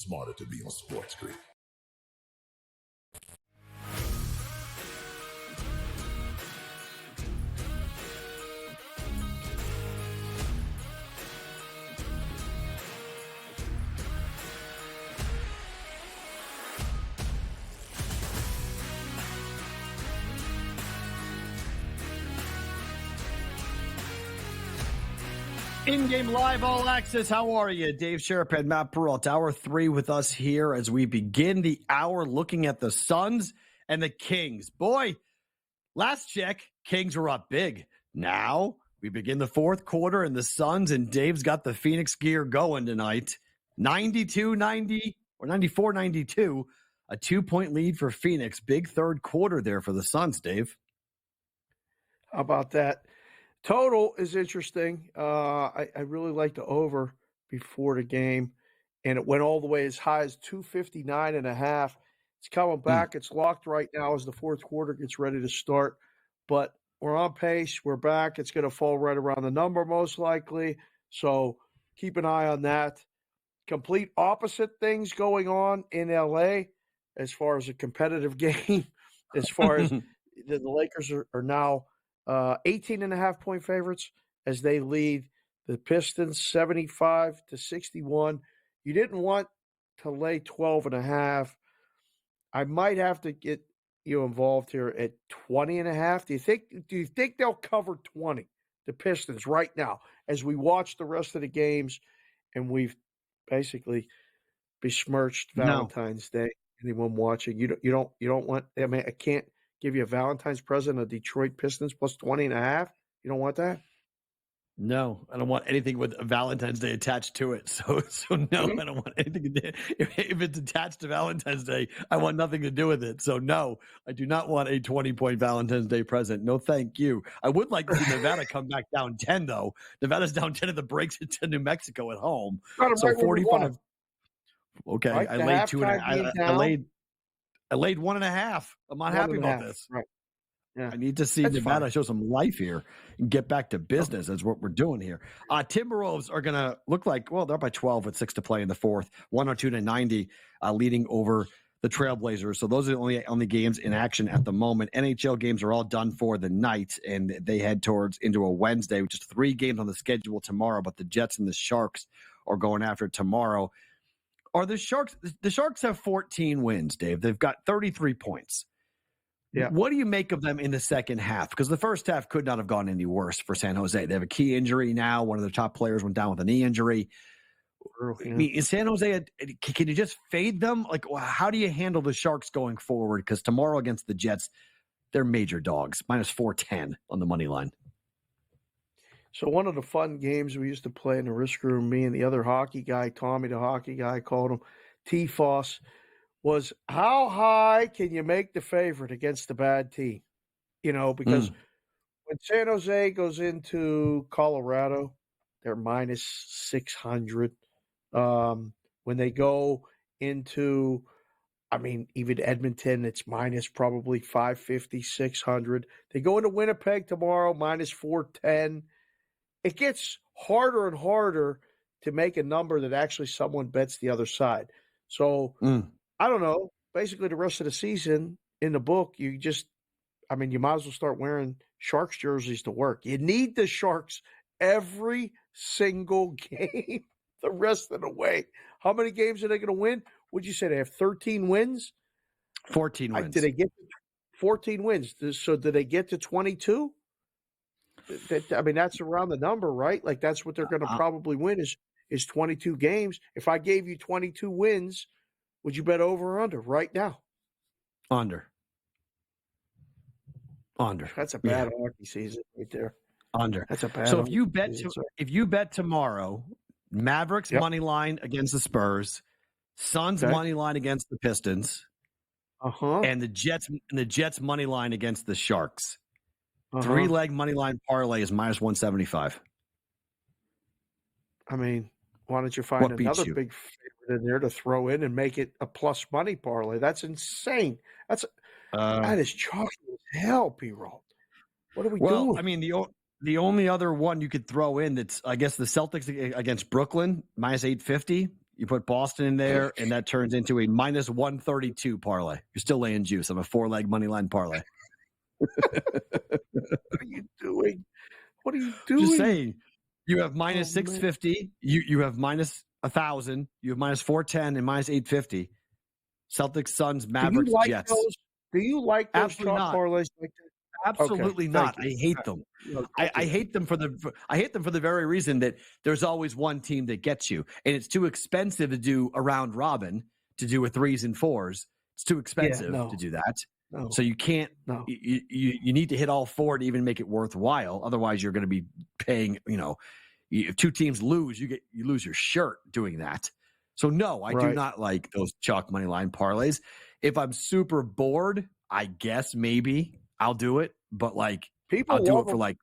smarter to be on SportsGrid. InGame Live All Access. How are you? Dave Sharapan, Matt Perrault. Hour 3 with us here as we begin the hour looking at the Suns and the Kings. Boy, last check, Kings were up big. Now we begin the fourth quarter and the Suns and Dave's got the Phoenix gear going tonight. 92-90 or 94-92. A 2-point lead for Phoenix. Big third quarter there for the Suns, Dave. How about that? Total is interesting. I really like the over before the game, and it went all the way as high as 259.5. It's coming back. It's locked right now as the fourth quarter gets ready to start, but we're on pace. We're back. It's going to fall right around the number most likely, so keep an eye on that. Complete opposite things going on in L.A. as far as a competitive game, as far as the Lakers are now 18.5-point favorites as they lead the Pistons 75-61. You didn't want to lay 12.5. I might have to get you involved here at 20.5. Do you think they'll cover 20, the Pistons, right now, as we watch the rest of the games and we've basically besmirched Valentine's Day? Anyone watching? You don't want, I mean, I can't give you a Valentine's present, a Detroit Pistons plus 20.5. You don't want that? No, I don't want anything with a Valentine's Day attached to it. So no, I don't want anything. If it's attached to Valentine's Day, I want nothing to do with it. So no, I do not want a 20-point Valentine's Day present. No, thank you. I would like to see Nevada come back down 10, though. Nevada's down 10 at the breaks into New Mexico at home. So 45. Okay, right, I laid 2.5. I laid 1.5. I'm not happy about this. Right. Yeah. I need to see Nevada show some life here and get back to business. That's what we're doing here. Timberwolves are going to look like, well, they're up by 12 with 6 to play in the fourth, 102-90, leading over the Trailblazers. So those are the only games in action at the moment. NHL games are all done for the night, and they head into a Wednesday, which is 3 games on the schedule tomorrow, but the Jets and the Sharks are going after it tomorrow. The Sharks have 14 wins, Dave. They've got 33 points. Yeah. What do you make of them in the second half? Because the first half could not have gone any worse for San Jose. They have a key injury now. One of their top players went down with a knee injury. I mean, in San Jose, can you just fade them? Like, how do you handle the Sharks going forward? Because tomorrow against the Jets, they're major dogs, minus 410 on the money line. So one of the fun games we used to play in the risk room, me and the other hockey guy, Tommy the hockey guy, called him T-Foss, was how high can you make the favorite against the bad team? You know, because when San Jose goes into Colorado, they're minus 600. When they go into, I mean, even Edmonton, it's minus probably 550, 600. They go into Winnipeg tomorrow, minus 410. It gets harder and harder to make a number that actually someone bets the other side. So I don't know. Basically, the rest of the season in the book, you might as well start wearing Sharks jerseys to work. You need the Sharks every single game the rest of the way. How many games are they going to win? Would you say they have 13 wins? 14 wins. Did they get 14 wins? So did they get to 22? I mean, that's around the number, right? Like that's what they're going to probably win is 22 games. If I gave you 22 wins, would you bet over or under right now? Under. That's a bad hockey season right there. Under. That's a bad. So if you bet tomorrow, Mavericks money line against the Spurs, Suns money line against the Pistons, and the Jets money line against the Sharks. 3-leg money line parlay is minus 175. I mean, why don't you find another big favorite in there to throw in and make it a plus money parlay? That's insane. That is chalky as hell, Perrault. What are we doing? Well, I mean, the only other one you could throw in that's, I guess, the Celtics against Brooklyn, minus 850. You put Boston in there, and that turns into a minus 132 parlay. You're still laying juice. I'm a 4-leg money line parlay. What are you doing? What are you doing? Just saying. You have minus 650. You have minus 1,000. You have minus 410 and minus 850. Celtics, Suns, Mavericks, Jets. Do you like those chalk parlays like that? Absolutely not. I hate them. I hate them for the very reason that there's always one team that gets you, and it's too expensive to do a round robin to do a 3s and 4s. It's too expensive to do that. No. So you can't. No. You need to hit all 4 to even make it worthwhile. Otherwise, you're going to be paying. If 2 teams lose, you lose your shirt doing that. So no, I do not like those chalk money line parlays. If I'm super bored, I guess maybe I'll do it. But I'll do it for like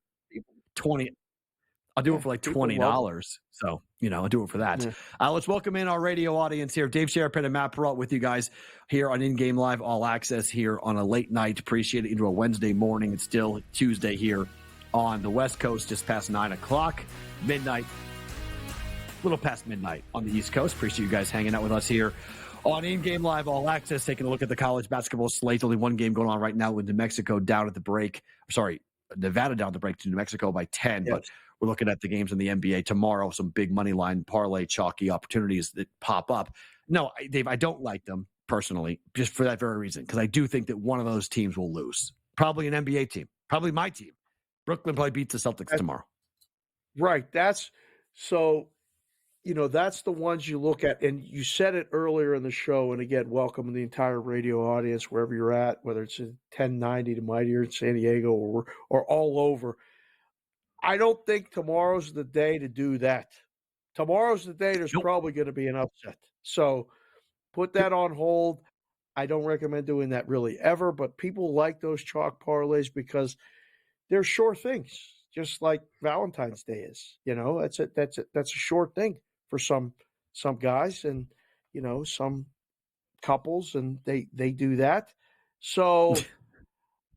20. I'll do it for like $20. So, I'll do it for that. Yeah. Let's welcome in our radio audience here. Dave Sharapan and Matt Perrault with you guys here on InGame Live All Access here on a late night. Appreciate it into a Wednesday morning. It's still Tuesday here on the West Coast, just past 9 o'clock, midnight, a little past midnight on the East Coast. Appreciate you guys hanging out with us here on InGame Live All Access, taking a look at the college basketball slate. Only one game going on right now with New Mexico down at the break. Sorry, Nevada down at the break to New Mexico by 10. Yes. But we're looking at the games in the NBA tomorrow. Some big money line parlay chalky opportunities that pop up. No, Dave, I don't like them personally, just for that very reason, because I do think that one of those teams will lose. Probably an NBA team. Probably my team. Brooklyn probably beats the Celtics tomorrow. Right. That's the ones you look at, and you said it earlier in the show, and again, welcome the entire radio audience, wherever you're at, whether it's in 1090 to Mighty here in San Diego or all over. I don't think tomorrow's the day to do that. Tomorrow's the day there's probably going to be an upset. So put that on hold. I don't recommend doing that really ever, but people like those chalk parlays because they're sure things, just like Valentine's Day is. That's a short thing for some guys and some couples, and they do that. So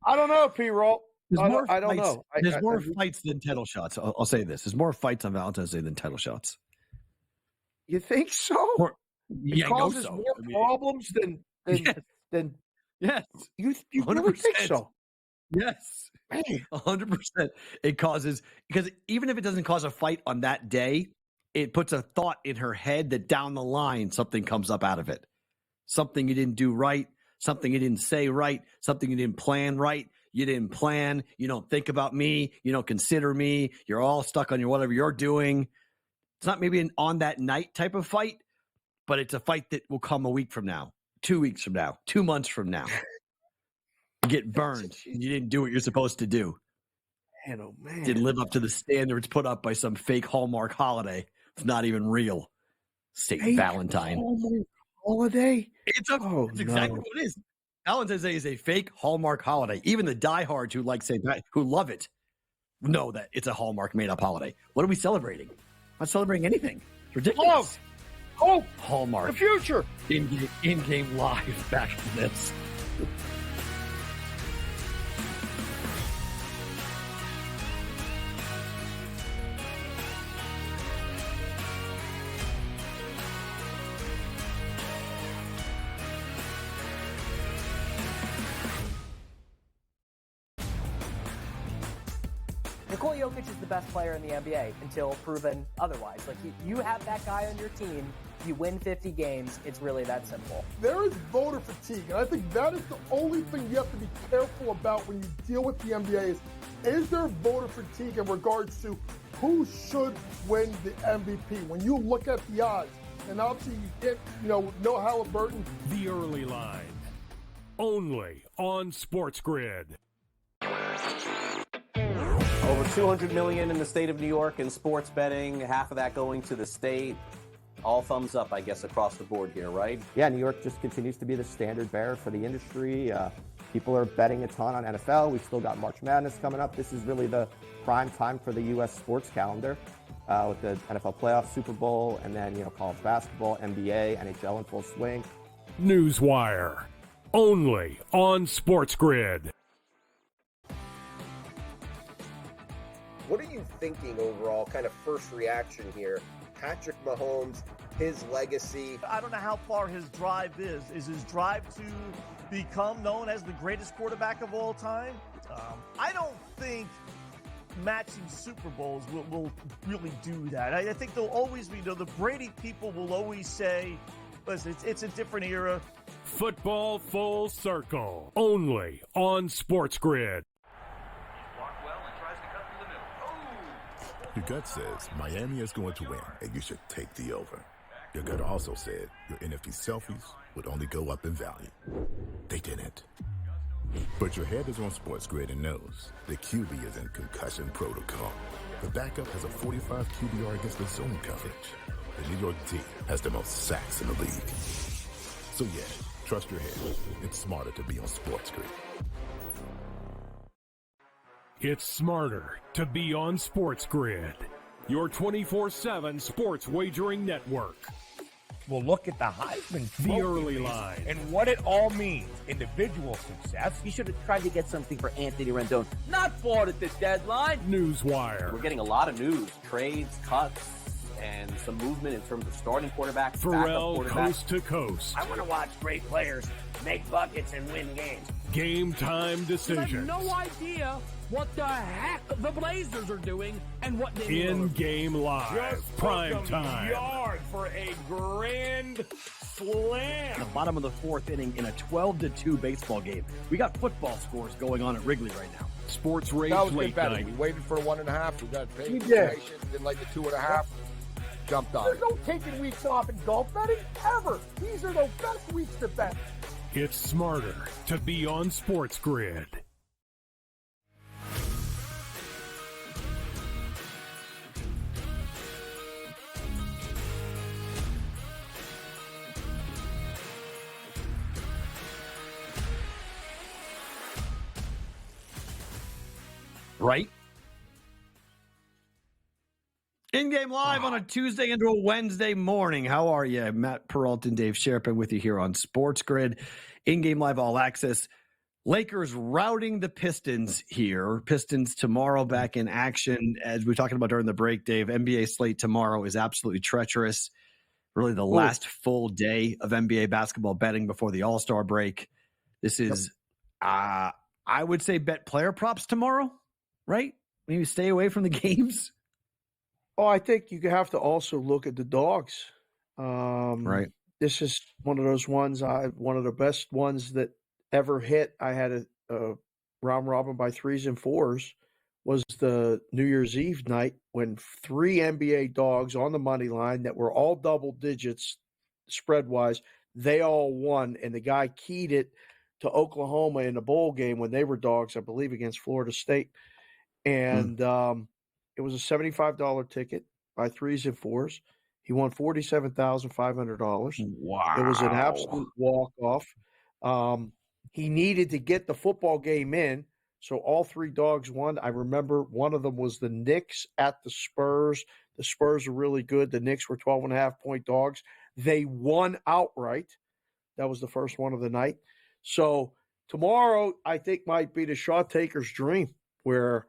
I don't know, Perrault. I don't know. There's more fights than title shots. I'll say this: there's more fights on Valentine's Day than title shots. You think so? It causes more problems than yes. You really think so? Yes, 100%. It causes, because even if it doesn't cause a fight on that day, it puts a thought in her head that down the line something comes up out of it. Something you didn't do right, something you didn't say right, something you didn't plan right. You didn't plan. You don't think about me. You don't consider me. You're all stuck on your whatever you're doing. It's not maybe an on that night type of fight, but it's a fight that will come a week from now, 2 weeks from now, 2 months from now. You get burned. You didn't do what you're supposed to do. Man, oh man. Didn't live up to the standards put up by some fake Hallmark holiday. It's not even real. St. Valentine. Hallmark holiday? It's exactly what it is. Valentine's Day is a fake Hallmark holiday. Even the diehards who who love it, know that it's a Hallmark made-up holiday. What are we celebrating? Not celebrating anything. It's ridiculous. Love. Hope. Hallmark. The future. In-game live. Back to this. Nikola Jokic is the best player in the NBA until proven otherwise. You have that guy on your team, you win 50 games, it's really that simple. There is voter fatigue, and I think that is the only thing you have to be careful about when you deal with the NBA is there voter fatigue in regards to who should win the MVP? When you look at the odds, and obviously you get, no Halliburton. The Early Line, only on SportsGrid. Over $200 million in the state of New York in sports betting, half of that going to the state. All thumbs up, I guess, across the board here, right? Yeah, New York just continues to be the standard bearer for the industry. People are betting a ton on NFL. We've still got March Madness coming up. This is really the prime time for the U.S. sports calendar with the NFL playoffs, Super Bowl, and then, college basketball, NBA, NHL in full swing. Newswire, only on SportsGrid. What are you thinking overall, kind of first reaction here Patrick Mahomes, his legacy. I don't know how far his drive is. Is his drive to become known as the greatest quarterback of all time? I don't think matching Super Bowls will really do that. I think there'll always be, the Brady people will always say, listen, it's a different era. Football Full Circle, only on SportsGrid. Your gut says Miami is going to win, and you should take the over. Your gut also said your NFT selfies would only go up in value. They didn't. But your head is on SportsGrid and knows the QB is in concussion protocol. The backup has a 45 QBR against the zone coverage. The New York D has the most sacks in the league. So yeah, trust your head. It's smarter to be on SportsGrid. It's smarter to be on SportsGrid, your 24/7 sports wagering network. Well, look at the Heisman The Trophy early race line. and what it all means. Individual success. You should have tried to get something for Anthony Rendon, not bought at the deadline. Newswire. We're getting a lot of news, trades, cuts, and some movement in terms of starting quarterbacks, Perrault, backup quarterbacks. coast to coast. I want to watch great players make buckets and win games. Game time I have decisions. no idea what the heck the Blazers are doing and what they In-game live. Just Prime took 'em time. yard for a grand slam. The bottom of the fourth inning in a 12-2 baseball game. We got football scores going on at Wrigley right now. Sports Rage That was good Late betting. Night. We waited for 1.5. We got paid. We did. Didn't like the 2.5. Jumped on There's it. no taking weeks off in golf betting ever. These are the best weeks to bet. It's smarter to be on SportsGrid. Right? In-game live on a Tuesday into a Wednesday morning. How are you? Matt Perrault and Dave Sharapan with you here on SportsGrid. In-game live all access. Lakers routing the Pistons here. Pistons tomorrow back in action. As we were talking about during the break, Dave, NBA slate tomorrow is absolutely treacherous. Really the last full day of NBA basketball betting before the All-Star break. This is, I would say, bet player props tomorrow, right? Maybe stay away from the games. Oh, I think you have to also look at the dogs. Right. This is one of those ones, one of the best ones that ever hit. I had a round robin by 3s and 4s. Was the New Year's Eve night when 3 NBA dogs on the money line that were all double digits spread-wise, they all won, and the guy keyed it to Oklahoma in the bowl game when they were dogs, I believe, against Florida State. And it was a $75 ticket by 3s and 4s. He won $47,500. Wow. It was an absolute walk-off. He needed to get the football game in, so all 3 dogs won. I remember one of them was the Knicks at the Spurs. The Spurs are really good. The Knicks were 12.5-point dogs. They won outright. That was the first one of the night. So tomorrow, I think, might be the shot taker's dream, where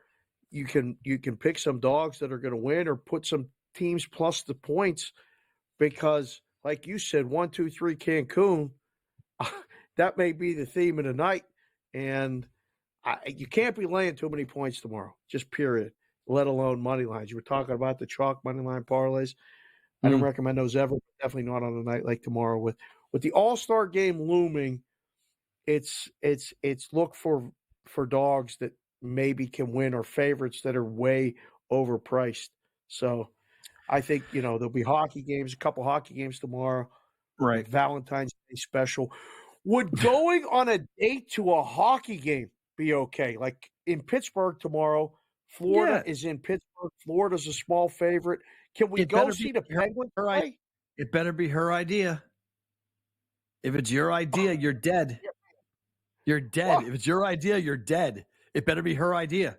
you can pick some dogs that are going to win or put some teams plus the points, because, like you said, 1, 2, 3 Cancun, that may be the theme of the night. And you can't be laying too many points tomorrow, just period, let alone money lines. You were talking about the chalk money line parlays. I don't recommend those ever, definitely not on a night like tomorrow. With the All-Star game looming, it's look for dogs that maybe can win or favorites that are way overpriced. So I think, there'll be hockey games, a couple hockey games tomorrow. Right. Valentine's Day special. Would going on a date to a hockey game be okay? Like in Pittsburgh tomorrow, Florida is in Pittsburgh. Florida's a small favorite. Can we go see the Penguins play? It better be her idea. If it's your idea, you're dead. You're dead. If it's your idea, you're dead. It better be her idea.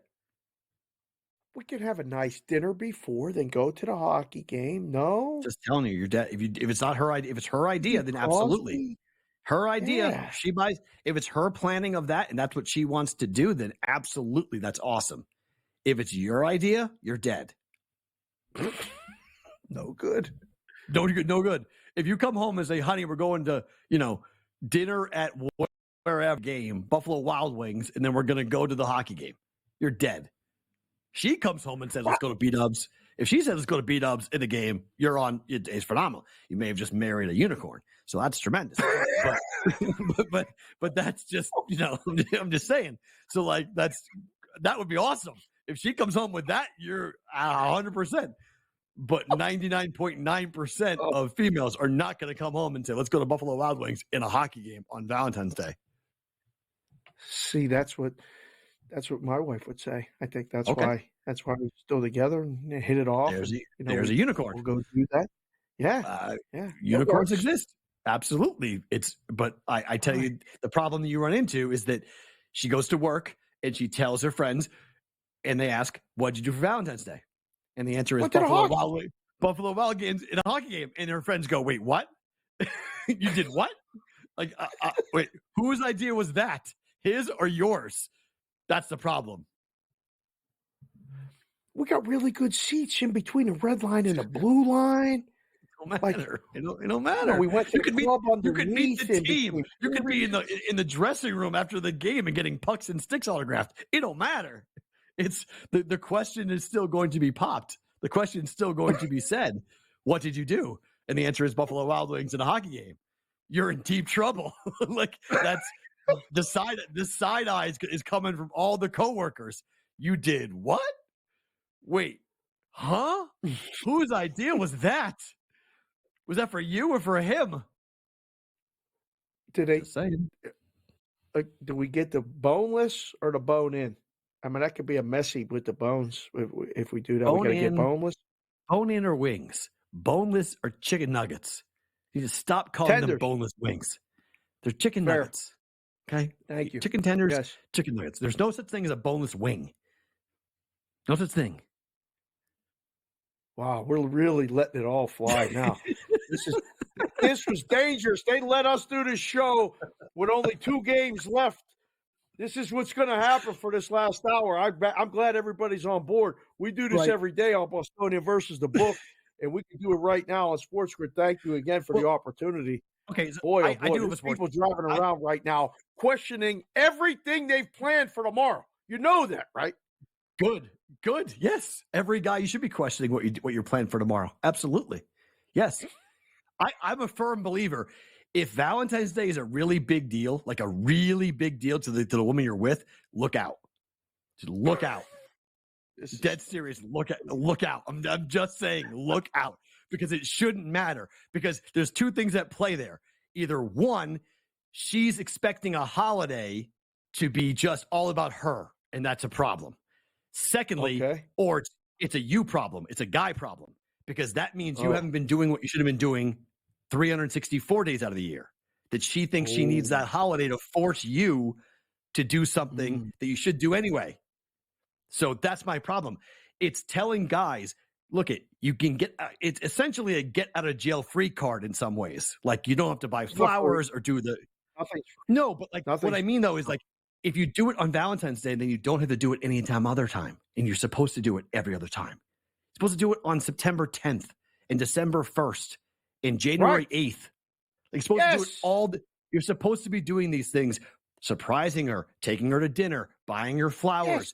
We could have a nice dinner before, then go to the hockey game. No, Just telling you, you're dead. If it's not her idea, if it's her idea, then absolutely. Her idea. Yeah. She buys. If it's her planning of that, and that's what she wants to do, then absolutely, that's awesome. If it's your idea, you're dead. No good. No good. No good. If you come home and say, honey, we're going to, dinner at wherever game, Buffalo Wild Wings, and then we're going to go to the hockey game, you're dead. She comes home and says, let's go to B-Dubs. If she says, let's go to B-Dubs in the game, you're on. It's phenomenal. You may have just married a unicorn. So that's tremendous. but that's just, I'm just saying. So that would be awesome. If she comes home with that, you're 100%. But 99.9% of females are not going to come home and say, let's go to Buffalo Wild Wings in a hockey game on Valentine's Day. See, that's what my wife would say. I think that's why we're still together and hit it off. There's a unicorn. We'll go do that. Yeah. Unicorns exist. Absolutely. But I tell you, the problem that you run into is that she goes to work and she tells her friends and they ask, what'd you do for Valentine's Day? And the answer is Buffalo Wild Games in a hockey game. And her friends go, wait, what? You did what? Wait, whose idea was that? His or yours? That's the problem. We got really good seats in between the red line and the blue line. It don't matter. It don't matter. We went to you could meet the team. You could be in the dressing room after the game and getting pucks and sticks autographed. It don't matter. It's the question is still going to be popped. The question is still going to be said. What did you do? And the answer is Buffalo Wild Wings in a hockey game. You're in deep trouble. That's the side eye is coming from all the coworkers. You did what? Wait, huh? Whose idea was that? Was that for you or for him? Do we get the boneless or the bone in? I mean, that could be a messy with the bones if we do that. We got to get boneless. Bone in or wings? Boneless or chicken nuggets? You just stop calling them boneless wings. They're chicken nuggets. Okay? Thank you. Chicken tenders, chicken nuggets. There's no such thing as a boneless wing. No such thing. Wow, we're really letting it all fly now. This was dangerous. They let us do this show with only 2 games left. This is what's going to happen for this last hour. I'm glad everybody's on board. We do this every day on Bostonian versus the book, and we can do it right now on SportsGrid. Thank you again for the opportunity. Okay, so boy, I do have a people driving around right now questioning everything they've planned for tomorrow. You know that, right? Good. Yes, every guy, you should be questioning what you're planning for tomorrow. Absolutely, yes. I'm a firm believer. If Valentine's Day is a really big deal, like a really big deal to the woman you're with, look out. Just look out. Dead serious. Look out. I'm just saying, look out, because it shouldn't matter. Because there's 2 things at play there. Either one, she's expecting a holiday to be just all about her, and that's a problem. Secondly, or it's a you problem. It's a guy problem, because that means you haven't been doing what you should have been doing 364 days out of the year. That she thinks she needs that holiday to force you to do something that you should do anyway. So that's my problem. It's telling guys, look, you can get, it's essentially a get out of jail free card in some ways. Like, you don't have to buy flowers or do no, but what I mean though is, like, if you do it on Valentine's Day, then you don't have to do it any other time. And you're supposed to do it every other time. You're supposed to do it on September 10th and December 1st and January 8th. You're supposed to do it you're supposed to be doing these things, surprising her, taking her to dinner, buying her flowers,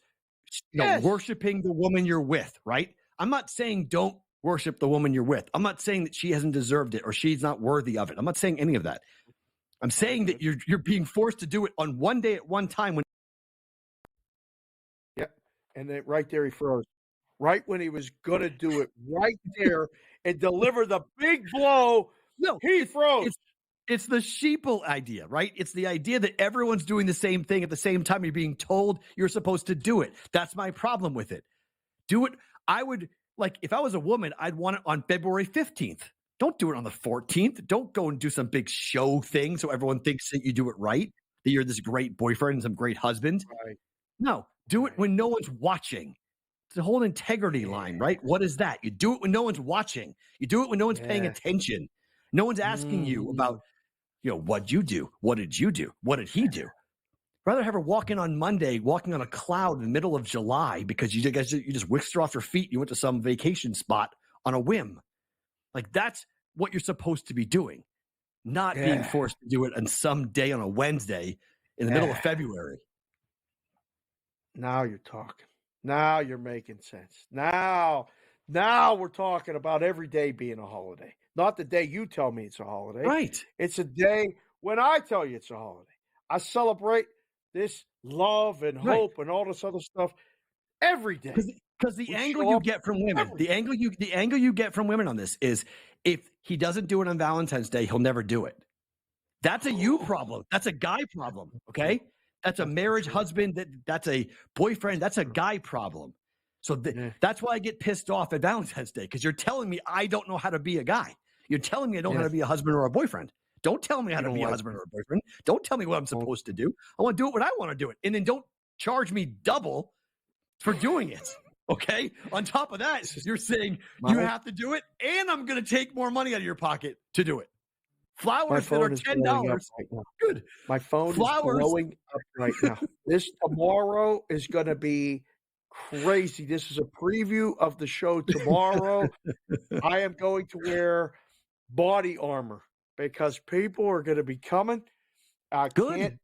worshiping the woman you're with, right? I'm not saying don't worship the woman you're with. I'm not saying that she hasn't deserved it or she's not worthy of it. I'm not saying any of that. I'm saying that you're being forced to do it on one day at one time. And then right there he froze. Right when he was going to do it, right there, and deliver the big blow, he froze. It's the sheeple idea, right? It's the idea that everyone's doing the same thing at the same time. You're being told you're supposed to do it. That's my problem with it. Do it. I would, like, if I was a woman, I'd want it on February 15th. Don't do it on the 14th. Don't go and do some big show thing so everyone thinks that you do it right, that you're this great boyfriend and some great husband. Right. No, do it when no one's watching. It's a whole integrity line, right? What is that? You do it when no one's watching. You do it when no one's paying attention. No one's asking you about, what'd you do? What did you do? What did he do? Rather have her walk in on Monday, walking on a cloud in the middle of July because you just whisked her off your feet. You went to some vacation spot on a whim. Like, that's what you're supposed to be doing, not being forced to do it on some day on a Wednesday in the middle of February. Now you're talking. Now you're making sense. Now we're talking about every day being a holiday. Not the day you tell me it's a holiday. Right. It's a day when I tell you it's a holiday. I celebrate this love and hope and all this other stuff every day. Because the angle you get from women, the angle you get from women on this is if he doesn't do it on Valentine's Day, he'll never do it. That's a you problem. That's a guy problem. Okay. That's a marriage husband. That's a boyfriend. That's a guy problem. So that's why I get pissed off at Valentine's Day, because you're telling me I don't know how to be a guy. You're telling me I don't know how to be a husband or a boyfriend. Don't tell me how to be a husband or a boyfriend. Don't tell me what I'm supposed to do. I want to do it when I want to do it. And then don't charge me double for doing it. Okay? On top of that, you're saying you have to do it, and I'm going to take more money out of your pocket to do it. Flowers that are $10. Good. My phone is blowing up right now. This tomorrow is going to be crazy. This is a preview of the show tomorrow. I am going to wear body armor because people are going to be coming. Good.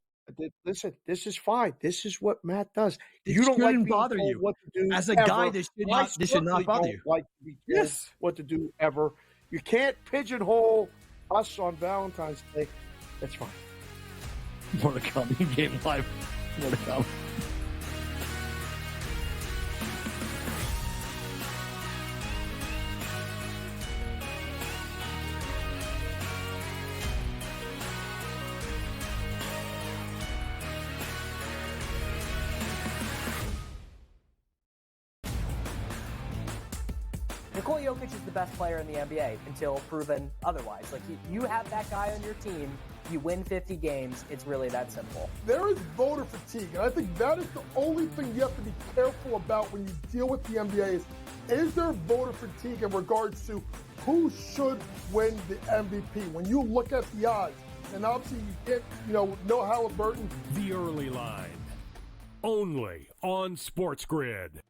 Listen, this is fine. This is what Matt does. You don't like bother you what to do as a ever. guy. This should not bother you. Like to be told what to do ever. You can't pigeonhole us on Valentine's Day. That's fine. More to come. InGame Live. More to come. Nikola Jokic is the best player in the NBA until proven otherwise. Like, you have that guy on your team, you win 50 games, it's really that simple. There is voter fatigue, and I think that is the only thing you have to be careful about when you deal with the NBA is there voter fatigue in regards to who should win the MVP? When you look at the odds, and obviously you can't, no Halliburton. The early line, only on SportsGrid.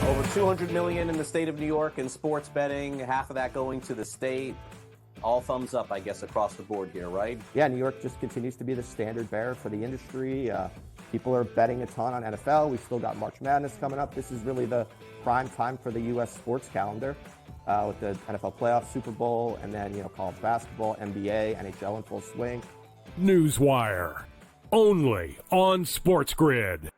Over $200 million in the state of New York in sports betting, half of that going to the state. All thumbs up, I guess, across the board here, right? Yeah, New York just continues to be the standard bearer for the industry. People are betting a ton on NFL. We still got March Madness coming up. This is really the prime time for the U.S. sports calendar with the NFL playoffs, Super Bowl, and then, college basketball, NBA, NHL in full swing. Newswire, only on SportsGrid.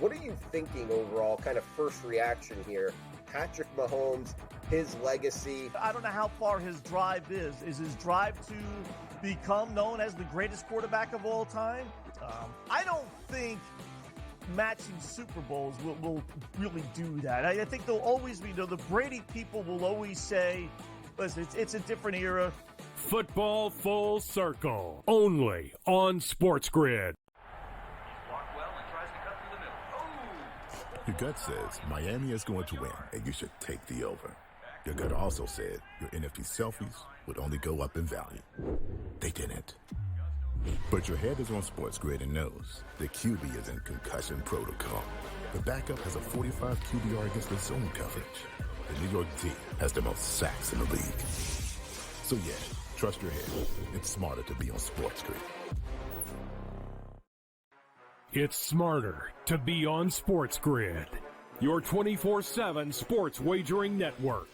What are you thinking overall, kind of first reaction here? Patrick Mahomes, his legacy. I don't know how far his drive is. Is his drive to become known as the greatest quarterback of all time? I don't think matching Super Bowls will really do that. I think there'll always be, the Brady people will always say, listen, it's a different era. Football Full Circle, only on SportsGrid. Your gut says Miami is going to win, and you should take the over. Your gut also said your NFT selfies would only go up in value. They didn't. But your head is on SportsGrid and knows the QB is in concussion protocol. The backup has a 45 QBR against the zone coverage. The New York D has the most sacks in the league. So yeah, trust your head. It's smarter to be on SportsGrid. It's smarter to be on SportsGrid, your 24/7 sports wagering network.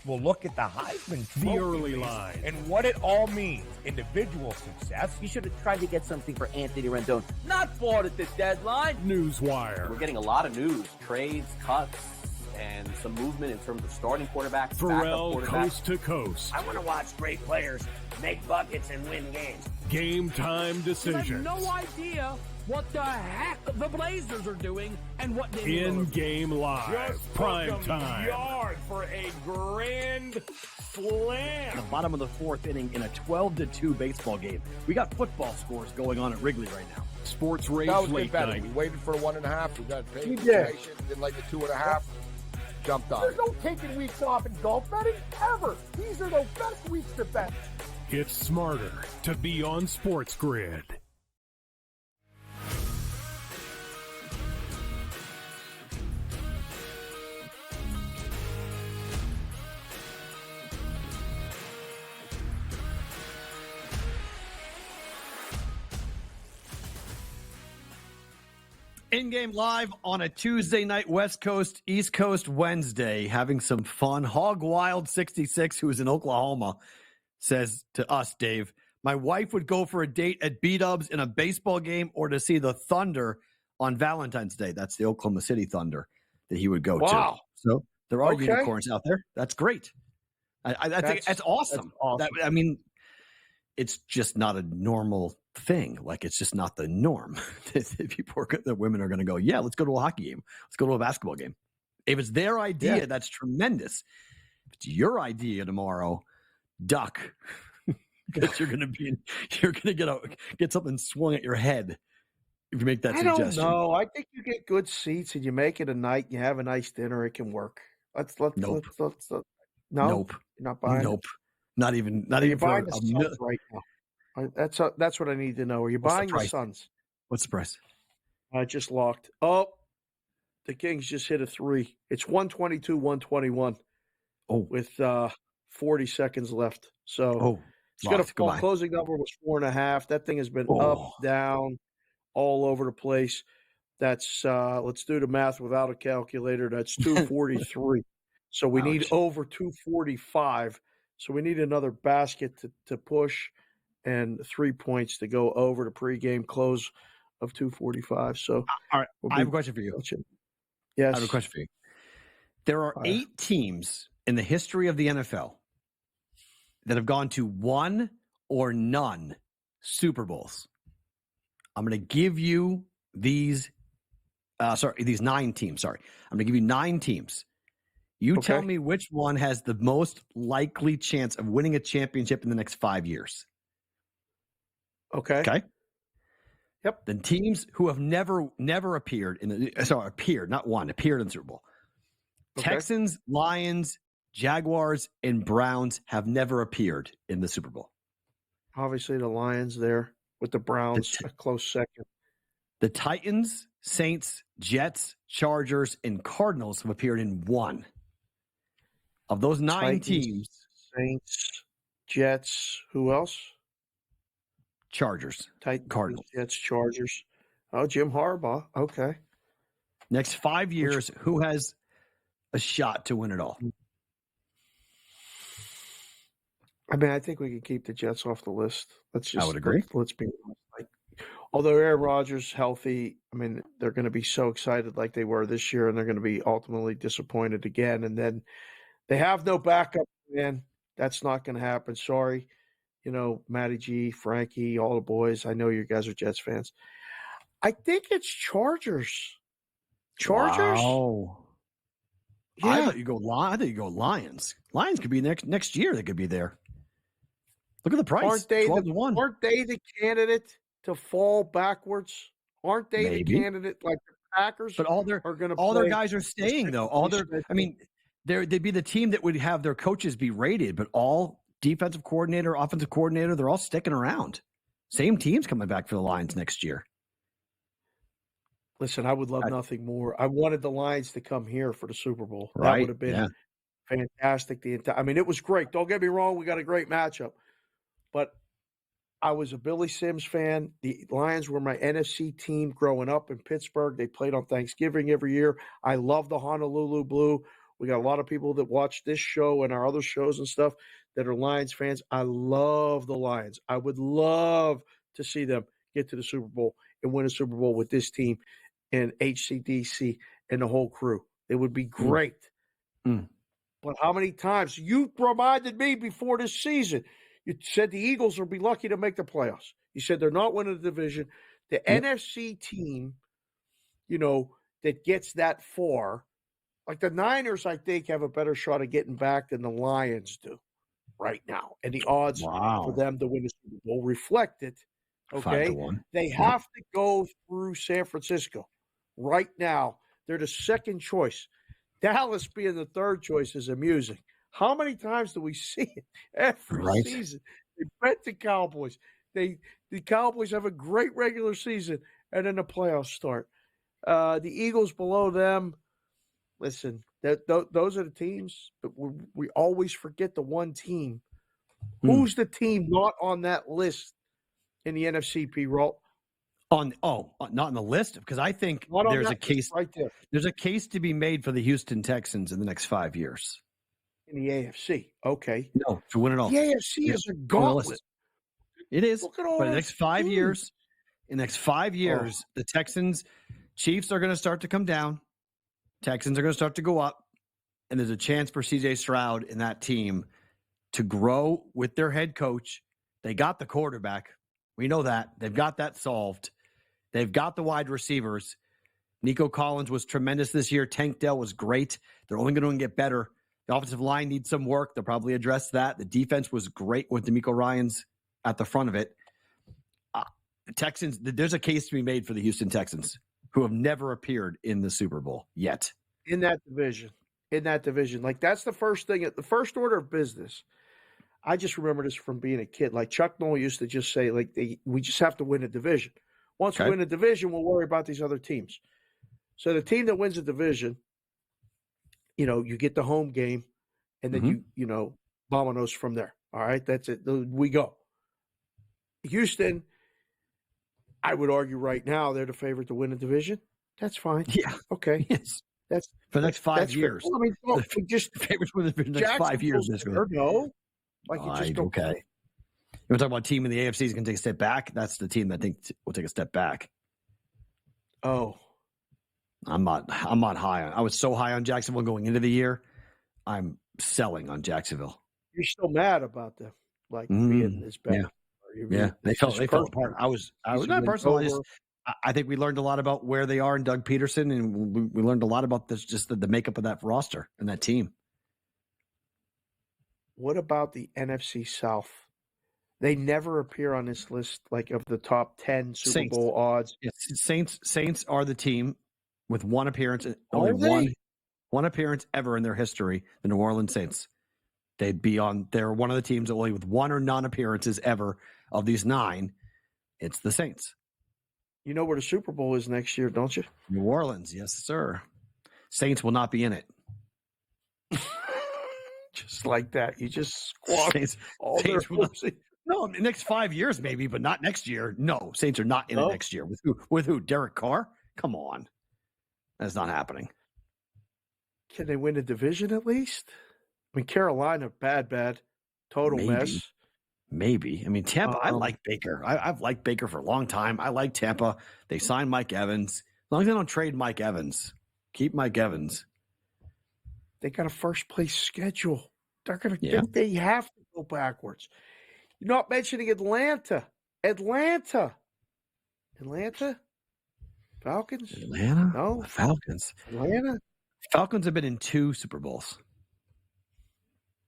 Well, look at the Heisman The early line. and what it all means. Individual success. You should have tried to get something for Anthony Rendon. Not bought at the deadline. Newswire. We're getting a lot of news, trades, cuts, and some movement in terms of starting quarterbacks, Perrault, backup quarterbacks. coast to coast. I want to watch great players make buckets and win games. Game time You have decisions. no idea what the heck the Blazers are doing and what they In-game live. Just Prime took 'em time. yard for a grand slam. The bottom of the fourth inning in a 12-2 baseball game. We got football scores going on at Wrigley right now. Sports Rage That was good Late betting. Night. We waited for 1.5. We got paid. We did. Patient, didn't like the 2.5. Jumped on There's it. no taking weeks off in golf betting ever. These are the best weeks to bet. It's smarter to be on In-game live on a Tuesday night, West Coast, East Coast Wednesday, having some fun. Hog Wild 66, who is in Oklahoma, says to us, Dave, my wife would go for a date at B-Dubs in a baseball game or to see the Thunder on Valentine's Day. That's the Oklahoma City Thunder that he would go to. So there are unicorns out there. That's great. I think that's awesome. That's awesome. It's just not a normal thing. Like, it's just not the norm. The women are going to go, yeah, let's go to a hockey game. Let's go to a basketball game. If it's their idea, that's tremendous. If it's your idea tomorrow, duck. Because you're going to get something swung at your head if you make that suggestion. I don't know. I think you get good seats and you make it a night and you have a nice dinner. It can work. Nope. No, nope. You're not buying. Nope. Not even you're for buying the Suns right now. That's what I need to know. Are you buying the Suns? What's the price? I just locked. Oh, the Kings just hit a 3. It's 122-121. Oh, with 40 seconds left. So it's going to fall. Closing number was 4.5. That thing has been up, down, all over the place. That's let's do the math without a calculator. That's 243. So we need over 245. So we need another basket to push and 3 points to go over the pregame close of 245. So all right, I have a question for you. Yes. I have a question for you. There are 8 teams in the history of the NFL that have gone to 1 or none Super Bowls. I'm going to give you these 9 teams. Sorry. I'm going to give you 9 teams. You tell me which one has the most likely chance of winning a championship in the next 5 years. Okay. Yep. The teams who have never appeared appeared in the Super Bowl. Okay. Texans, Lions, Jaguars, and Browns have never appeared in the Super Bowl. Obviously, the Lions there with the Browns, a close second. The Titans, Saints, Jets, Chargers, and Cardinals have appeared in 1. Of those 9 teams, Saints, Jets, who else? Chargers, Titans, Cardinals, Jets, Chargers. Oh, Jim Harbaugh. Okay. Next 5 years, who has a shot to win it all? I mean, I think we can keep the Jets off the list. I would agree. Let's be honest. Although Aaron Rodgers healthy, I mean, they're going to be so excited like they were this year, and they're going to be ultimately disappointed again. And then they have no backup plan. That's not going to happen. Sorry. Matty G, Frankie, all the boys. I know you guys are Jets fans. I think it's Chargers. Wow. Yeah. I thought you go Lions. Lions could be next year. They could be there. Look at the price. Aren't they the candidate to fall backwards? Aren't they the candidate like the Packers? But all their guys are staying though. They'd be the team that would have their coaches be rated, but all defensive coordinator, offensive coordinator, they're all sticking around. Same teams coming back for the Lions next year. Listen, I would love nothing more. I wanted the Lions to come here for the Super Bowl. Right. That would have been fantastic. It was great. Don't get me wrong. We got a great matchup. But I was a Billy Sims fan. The Lions were my NFC team growing up in Pittsburgh. They played on Thanksgiving every year. I love the Honolulu Blue. We got a lot of people that watch this show and our other shows and stuff that are Lions fans. I love the Lions. I would love to see them get to the Super Bowl and win a Super Bowl with this team and HCDC and the whole crew. It would be great. But how many times? You reminded me before this season, you said the Eagles will be lucky to make the playoffs. You said they're not winning the division. The NFC team, that gets that far, like the Niners, I think, have a better shot of getting back than the Lions do right now. And the odds for them to win the Super Bowl reflect it. Okay? 5-1. They have to go through San Francisco. Right now, they're the second choice. Dallas being the third choice is amusing. How many times do we see it every season? They bet the Cowboys. The Cowboys have a great regular season, and then the playoffs start. The Eagles below them, listen, those are the teams, but we always forget the one team. Who's the team not on that list in the NFC, Perrault? Not on the list, because I think there's a case right there. There's a case to be made for the Houston Texans in the next 5 years. In the AFC, okay. No, to win it all. The AFC is a gauntlet. It is. Look at all but in the those next 5 teams. years, the Texans, Chiefs are going to start to come down. Texans are going to start to go up. And there's a chance for CJ Stroud in that team to grow with their head coach. They got the quarterback. We know that. They've got that solved. They've got the wide receivers. Nico Collins was tremendous this year. Tank Dell was great. They're only going to get better. The offensive line needs some work. They'll probably address that. The defense was great with D'Amico Ryans at the front of it. Texans, there's a case to be made for the Houston Texans, who have never appeared in the Super Bowl yet. In that division. Like, that's the first thing, the first order of business. I just remember this from being a kid. Like, Chuck Noll used to just say, like, we just have to win a division. Once we win a division, we'll worry about these other teams. So the team that wins a division, you get the home game, and then you vamonos from there. All right, that's it. We go. Houston, I would argue right now they're the favorite to win the division. That's fine. Yeah. Okay. Yes. That's for the next 5 years. I mean, we just favorites win the next 5 years. No, like you just don't. Okay. We're talking about a team in the AFC is going to take a step back. That's the team that I think will take a step back. Oh, I'm not high on. I was so high on Jacksonville going into the year. I'm selling on Jacksonville. You're still mad about them, like being this bad. Yeah. They fell apart. I was not personal. I think we learned a lot about where they are in Doug Peterson, and we learned a lot about this, just the makeup of that roster and that team. What about the NFC South? They never appear on this list, like of the top 10 Super Bowl odds. Yes. Saints are the team with one appearance, one appearance ever in their history. The New Orleans Saints. They're one of the teams only with one or non-appearances ever of these 9. It's the Saints. You know where the Super Bowl is next year, don't you? New Orleans, yes, sir. Saints will not be in it. Just like that. You just squash all their hopes. No, the next 5 years maybe, but not next year. No, Saints are not in it next year. With who? Derek Carr? Come on. That's not happening. Can they win a division at least? I mean, Carolina, bad. Total mess. Maybe. I mean, Tampa, I like Baker. I've liked Baker for a long time. I like Tampa. They signed Mike Evans. As long as they don't trade Mike Evans, keep Mike Evans. They got a first-place schedule. They're going to. They have to go backwards. You're not mentioning Atlanta. Falcons? Atlanta? No. The Falcons. Atlanta? Falcons have been in 2 Super Bowls.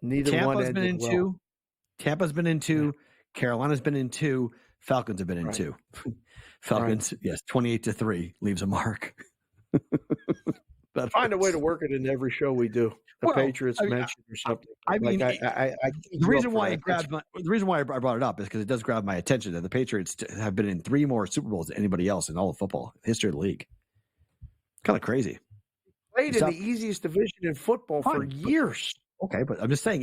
Neither Tampa's one been in well. 2. Tampa's been in 2. Carolina's been in 2. Falcons have been in 2. Falcons, yes, 28-3 leaves a mark. Find a way to work it in every show we do. The Patriots mentioned or something. The reason why I brought it up is because it does grab my attention that the Patriots have been in 3 more Super Bowls than anybody else in all of football history of the league. Kind of crazy. Played in the easiest division in football for years. Okay, but I'm just saying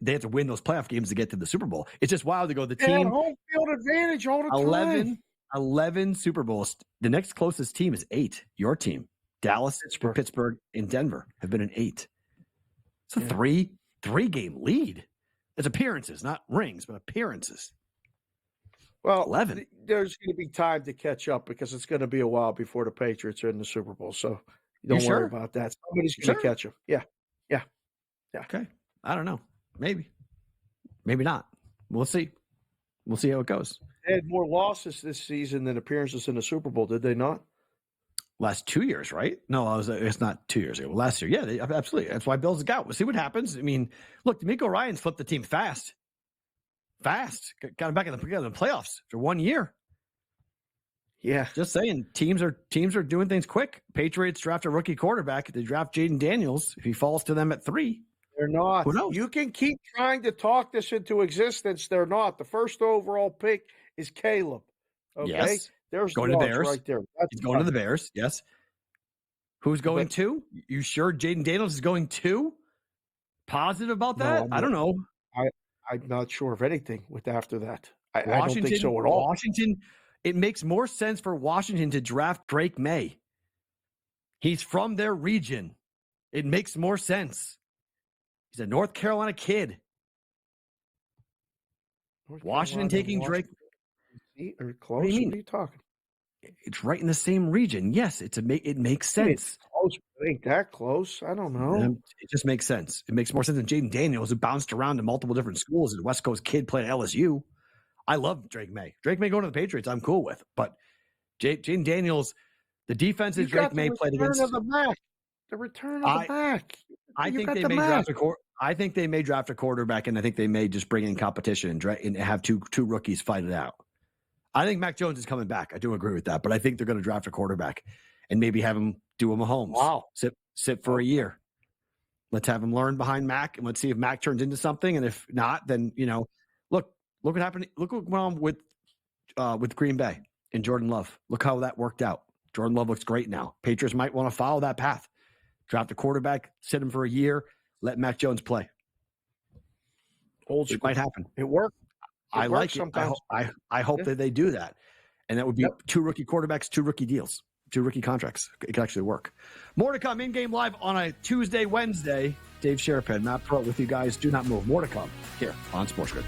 they have to win those playoff games to get to the Super Bowl. It's just wild to go. The team home field advantage all the time. 11 Super Bowls. The next closest team is 8. Your team, Dallas, Pittsburgh, and Denver have been in 8. It's a 3-game lead. It's appearances, not rings, but appearances. Well, 11. There's going to be time to catch up because it's going to be a while before the Patriots are in the Super Bowl. So don't worry about that. Somebody's going to catch them. Yeah. Okay. I don't know. Maybe not. We'll see. We'll see how it goes. They had more losses this season than appearances in the Super Bowl, did they not? Last 2 years, right? No, it's not 2 years ago. Last year. Yeah, absolutely. That's why Bill's got. We'll see what happens. I mean, look, D'Amico Ryans flipped the team fast. Got him back in the playoffs for 1 year. Yeah. Just saying, teams are doing things quick. Patriots draft a rookie quarterback. They draft Jaden Daniels if he falls to them at 3. They're not. Who knows? You can keep trying to talk this into existence. They're not. The first overall pick is Caleb. Okay. Yes. There's going to Bears right there. He's going to the Bears. Yes. Who's going to? You sure Jaden Daniels is going to? Positive about that? I don't know. I'm not sure of anything with after that. I don't think so at all. Washington it makes more sense for Washington to draft Drake May. He's from their region. It makes more sense. He's a North Carolina kid. Washington taking Drake. Or close? What do you mean? What are you talking? It's right in the same region. Yes, it makes sense. It's close, but it ain't that close. I don't know. It just makes sense. It makes more sense than Jaden Daniels, who bounced around to multiple different schools. And West Coast kid played at LSU. I love Drake May. Drake May going to the Patriots, I'm cool with. But Jaden Daniels, the defenses Drake May played against. The return of the back. I think they may draft I think they may draft a quarterback, and I think they may just bring in competition and have two rookies fight it out. I think Mac Jones is coming back. I do agree with that, but I think they're going to draft a quarterback and maybe have him do a Mahomes. Wow. Sit for a year. Let's have him learn behind Mac, and let's see if Mac turns into something. And if not, then look what happened. Look what went on with Green Bay and Jordan Love. Look how that worked out. Jordan Love looks great now. Patriots might want to follow that path. Draft a quarterback, sit him for a year, let Mac Jones play. It might happen. It worked. I like it. I hope that they do that. And that would be 2 rookie quarterbacks, 2 rookie deals, 2 rookie contracts. It could actually work. More to come. In-game live on a Tuesday, Wednesday. Dave Sharapan, Matt Perrault with you guys. Do not move. More to come here on SportsGrid.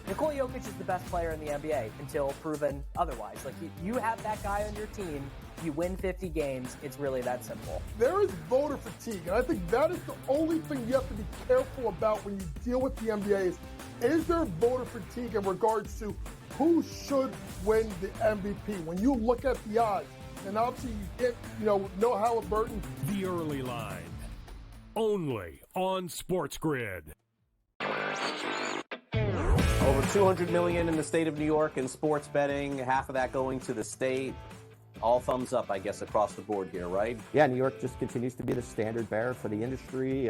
Nikola Jokic is the best player in the NBA until proven otherwise. Like, you have that guy on your team, you win 50 games, it's really that simple. There is voter fatigue, and I think that is the only thing you have to be careful about when you deal with the NBA is there voter fatigue in regards to who should win the MVP? When you look at the odds, and obviously you get, Noah Halliburton. The early line, only on SportsGrid. Over $200 million in the state of New York in sports betting, half of that going to the state. All thumbs up, I guess, across the board here, right? Yeah, New York just continues to be the standard bearer for the industry.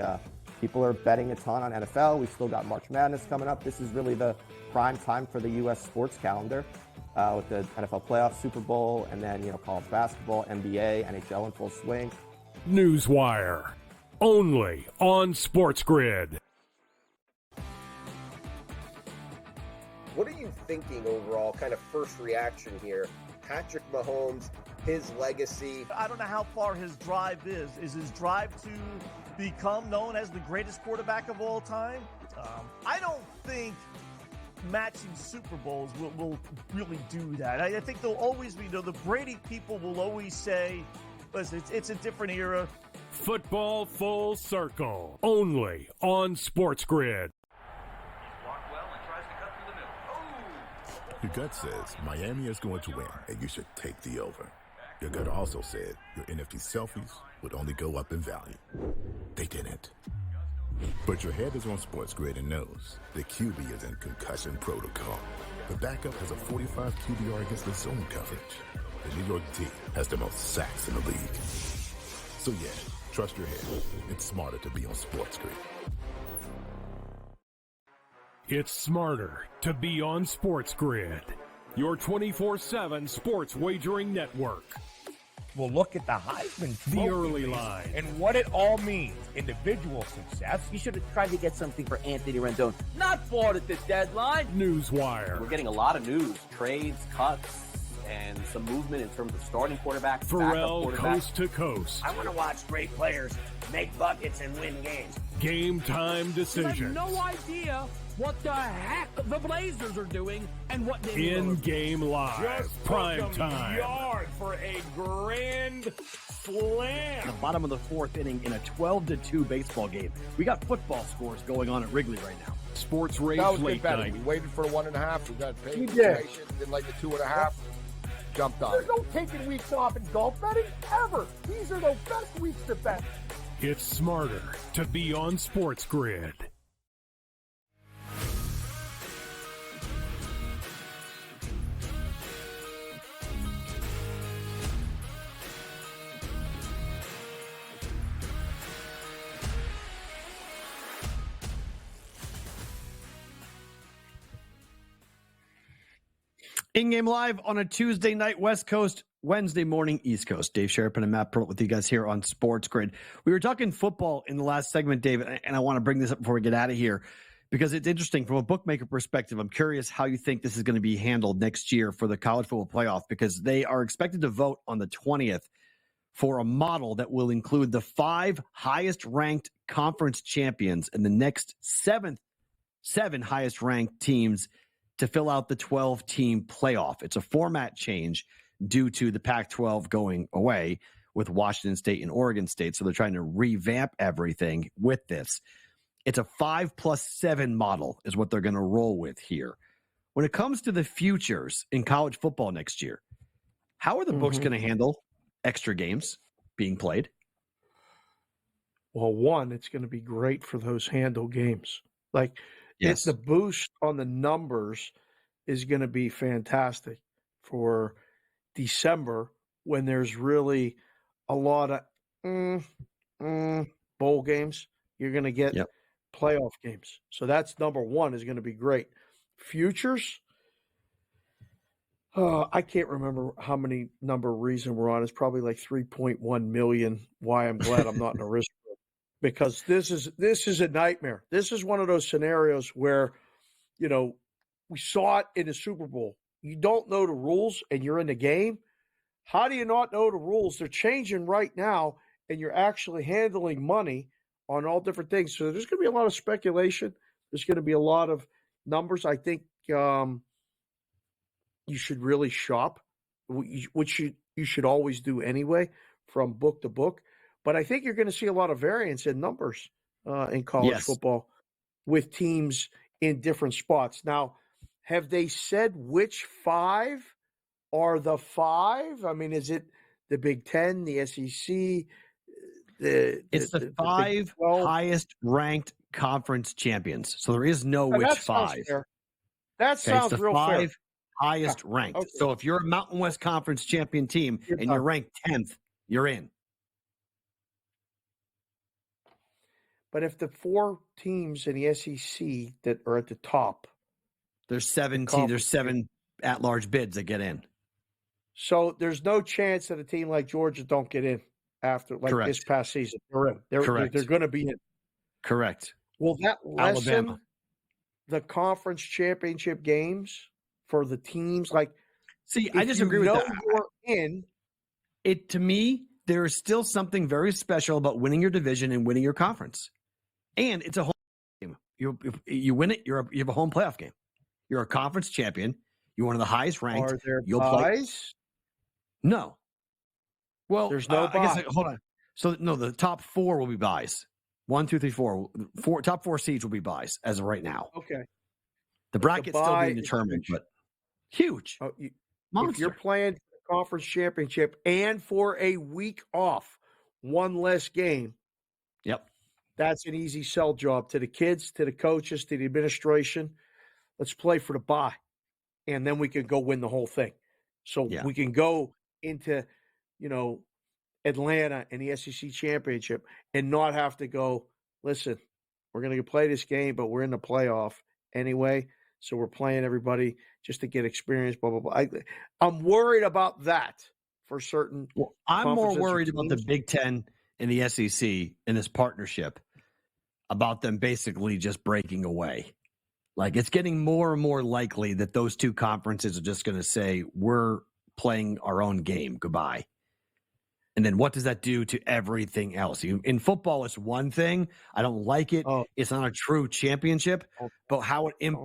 People are betting a ton on NFL. We've still got March Madness coming up. This is really the prime time for the U.S. sports calendar with the NFL playoffs, Super Bowl, and then, college basketball, NBA, NHL in full swing. Newswire, only on SportsGrid. What are you thinking overall, kind of first reaction here? Patrick Mahomes, his legacy. I don't know how far his drive is. Is his drive to become known as the greatest quarterback of all time? I don't think matching Super Bowls will really do that. I think there'll always be, the Brady people will always say, listen, it's a different era. Football full circle, only on SportsGrid. Your gut says Miami is going to win, and you should take the over. Your gut also said your NFT selfies would only go up in value. They didn't. But your head is on SportsGrid and knows the QB is in concussion protocol. The backup has a 45 QBR against the zone coverage. The New York D has the most sacks in the league. So yeah, trust your head. It's smarter to be on SportsGrid. It's smarter to be on SportsGrid, your 24/7 sports wagering network. Well, look at the Heisman Trophy. The early line. And what it all means. Individual success. You should have tried to get something for Anthony Rendon. Not bought at the deadline. Newswire. We're getting a lot of news, trades, cuts, and some movement in terms of starting quarterbacks, Perrault, backup quarterbacks. coast to coast. I want to watch great players make buckets and win games. Game time I have decisions. no idea what the heck the Blazers are doing and what they In-game live. Just Prime put them time. yard for a grand slam. The bottom of the 4th inning in a 12-2 baseball game. We got football scores going on at Wrigley right now. Sports Rage That was good late betting. night. We waited for the 1.5. We got paid. We did. Didn't like the 2.5. Jumped on There's it. no taking weeks off in golf betting ever. These are the best weeks to bet. It's smarter to be on SportsGrid. InGame Live on a Tuesday night, West Coast, Wednesday morning, East Coast. Dave Sharapan and Matt Perrault with you guys here on SportsGrid. We were talking football in the last segment, David, and I want to bring this up before we get out of here because it's interesting from a bookmaker perspective. I'm curious how you think this is going to be handled next year for the college football playoff because they are expected to vote on the 20th for a model that will include the 5 highest ranked conference champions and the next seven highest ranked teams to fill out the 12-team playoff. It's a format change due to the Pac-12 going away with Washington State and Oregon State. So they're trying to revamp everything with this. It's a 5+7 model is what they're going to roll with here. When it comes to the futures in college football next year, how are the books going to handle extra games being played? Well, one, it's going to be great for those handle games. Like, yes, the boost on the numbers is going to be fantastic for December when there's really a lot of bowl games. You're going to get playoff games. So that's number one is going to be great. Futures, I can't remember how many number reason we're on. It's probably like 3.1 million. Why I'm glad I'm not in a risk group. Because this is a nightmare. This is one of those scenarios where, we saw it in the Super Bowl. You don't know the rules and you're in the game. How do you not know the rules? They're changing right now, and you're actually handling money on all different things. So there's going to be a lot of speculation. There's going to be a lot of numbers. I think you should really shop, which you should always do anyway, from book to book. But I think you're going to see a lot of variance in numbers in college football with teams in different spots. Now, have they said which 5 are the 5? I mean, is it the Big Ten, the SEC? It's the 5 highest ranked conference champions. So there is no which 5. That sounds it's the real 5 fair. highest ranked. Okay. So if you're a Mountain West Conference champion team and you're ranked 10th, you're in. But if the 4 teams in the SEC that are at the top, there's 7 at-large bids that get in. So there's no chance that a team like Georgia don't get in after this past season. They're in. They're going to be in. Correct. Will that lessen Alabama. the conference championship games for the teams? I disagree with that. You're in. To me, there is still something very special about winning your division and winning your conference. And it's a home game. You win it, you have a home playoff game. You're a conference champion. You're one of the highest ranked. Are there buys? No. Well, there's no buy. I guess, hold on. So, no, the top 4 will be buys. 1, 2, 3, 4. Top 4 seeds will be buys as of right now. Okay. The bracket's still being determined, but huge. If you're playing the conference championship and for a week off, one less game. Yep. That's an easy sell job to the kids, to the coaches, to the administration. Let's play for the bye, and then we can go win the whole thing. So we can go into, Atlanta and the SEC championship and not have to go, listen, we're going to play this game, but we're in the playoff anyway. So we're playing everybody just to get experience, blah, blah, blah. I'm worried about that for certain. Well, I'm more worried about the Big Ten and the SEC in this partnership, about them basically just breaking away. It's getting more and more likely that those 2 conferences are just going to say, we're playing our own game. Goodbye. And then what does that do to everything else? In football, it's one thing. I don't like it. It's not a true championship. But how it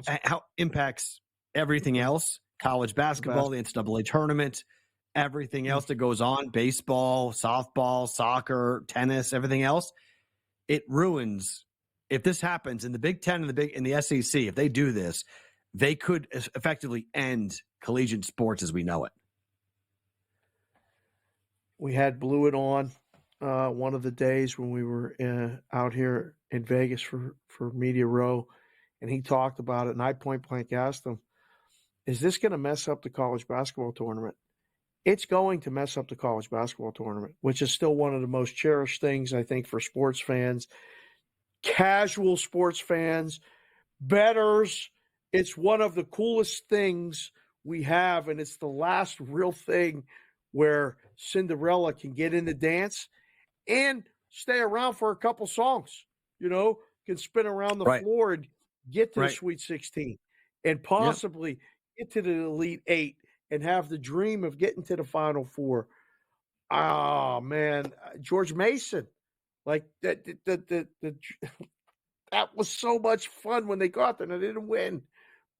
impacts everything else, college basketball, the NCAA tournament, everything else that goes on, baseball, softball, soccer, tennis, everything else, it ruins. If this happens in the Big Ten and the SEC, if they do this, they could effectively end collegiate sports as we know it. We had Blue It on one of the days when we were out here in Vegas for Media Row, and he talked about it, and I point blank asked him, is this going to mess up the college basketball tournament? It's going to mess up the college basketball tournament, which is still one of the most cherished things, I think, for sports fans, casual sports fans, bettors. It's one of the coolest things we have, and it's the last real thing where Cinderella can get in the dance and stay around for a couple songs, can spin around the floor and get to the Sweet 16 and possibly get to the Elite Eight and have the dream of getting to the Final Four. Oh, man, George Mason, like that that was so much fun when they got there and they didn't win.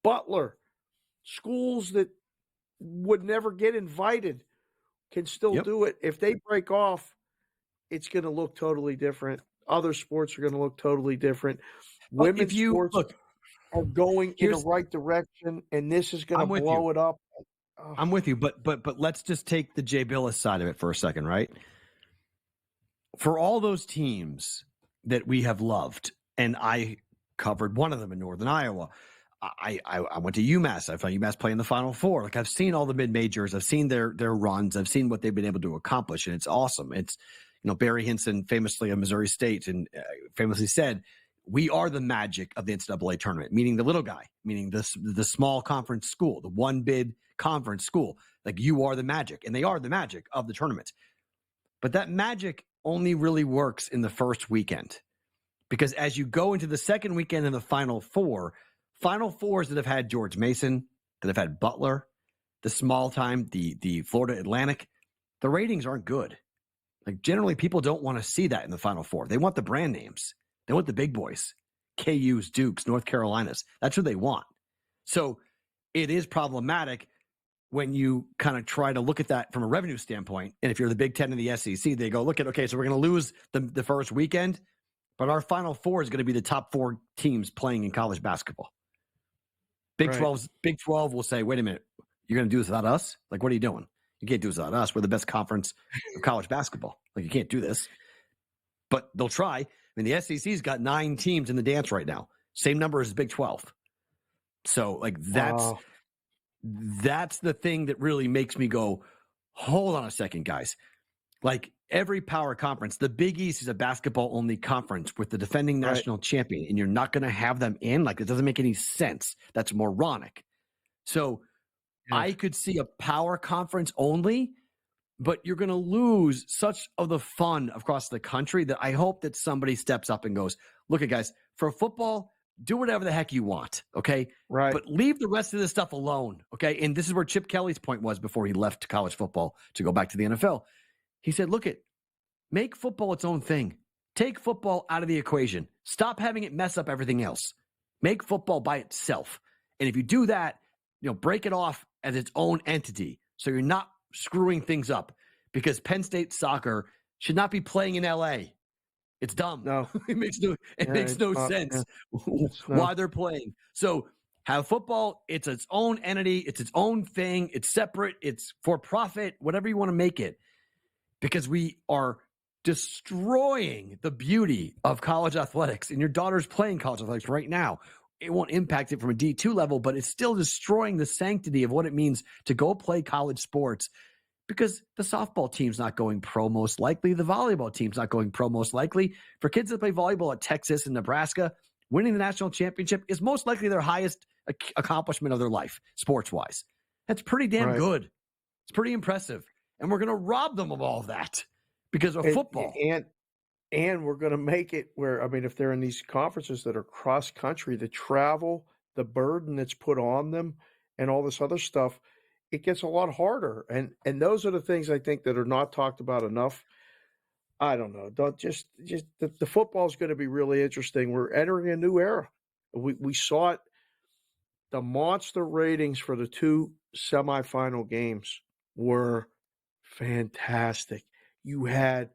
Butler, schools that would never get invited can still do it. If they break off, it's going to look totally different. Other sports are going to look totally different. Women's sports are going in the right direction, and this is going to blow it up. Oh. I'm with you, but let's just take the Jay Billis side of it for a second, right? For all those teams that we have loved, and I covered one of them in Northern Iowa. I went to UMass. I found UMass playing the Final Four. Like, I've seen all the mid-majors. I've seen their runs. I've seen what they've been able to accomplish, and it's awesome. It's, Barry Hinson, famously of Missouri State, and famously said, we are the magic of the NCAA tournament, meaning the little guy, meaning the small conference school, the one-bid conference school. Like, you are the magic, and they are the magic of the tournament. But that magic only really works in the first weekend, because as you go into the second weekend in the Final Fours that have had George Mason, that have had Butler, the small time, the Florida Atlantic, the ratings aren't good. Like, generally, people don't want to see that in the Final Four. They want the brand names. They want the big boys, KU's, Dukes, North Carolinas. That's what they want. So it is problematic when you kind of try to look at that from a revenue standpoint. And if you're the Big Ten and the SEC, they go, okay, so we're going to lose the first weekend, but our Final Four is going to be the top 4 teams playing in college basketball. Big 12 will say, wait a minute, you're going to do this without us? Like, what are you doing? You can't do this without us. We're the best conference of college basketball. Like, you can't do this. But they'll try. I mean, the SEC's got 9 teams in the dance right now. Same number as Big 12. So, like, that's the thing that really makes me go, hold on a second, guys. Like, every power conference, the Big East is a basketball-only conference with the defending national champion, and you're not going to have them in? Like, it doesn't make any sense. That's moronic. So I could see a power conference only, but you're going to lose such of the fun across the country that I hope that somebody steps up and goes, look, guys, for football, do whatever the heck you want, okay? Right. But leave the rest of this stuff alone, okay? And this is where Chip Kelly's point was before he left college football to go back to the NFL. He said, make football its own thing. Take football out of the equation. Stop having it mess up everything else. Make football by itself. And if you do that, break it off as its own entity so you're not screwing things up, because Penn State soccer should not be playing in LA. It's dumb. No, it makes no sense why they're playing. So have football. It's its own entity. It's its own thing. It's separate. It's for profit, whatever you want to make it, because we are destroying the beauty of college athletics. And your daughter's playing college athletics right now. It won't impact it from a D2 level, but it's still destroying the sanctity of what it means to go play college sports, because the softball team's not going pro most likely. The volleyball team's not going pro most likely. For kids that play volleyball at Texas and Nebraska, winning the national championship is most likely their highest accomplishment of their life, sports-wise. That's pretty damn good. It's pretty impressive. And we're going to rob them of all of that because of football. And we're going to make it where, if they're in these conferences that are cross-country, the travel, the burden that's put on them, and all this other stuff, it gets a lot harder. And those are the things I think that are not talked about enough. I don't know. The football is going to be really interesting. We're entering a new era. We saw it. The monster ratings for the 2 semifinal games were fantastic. You had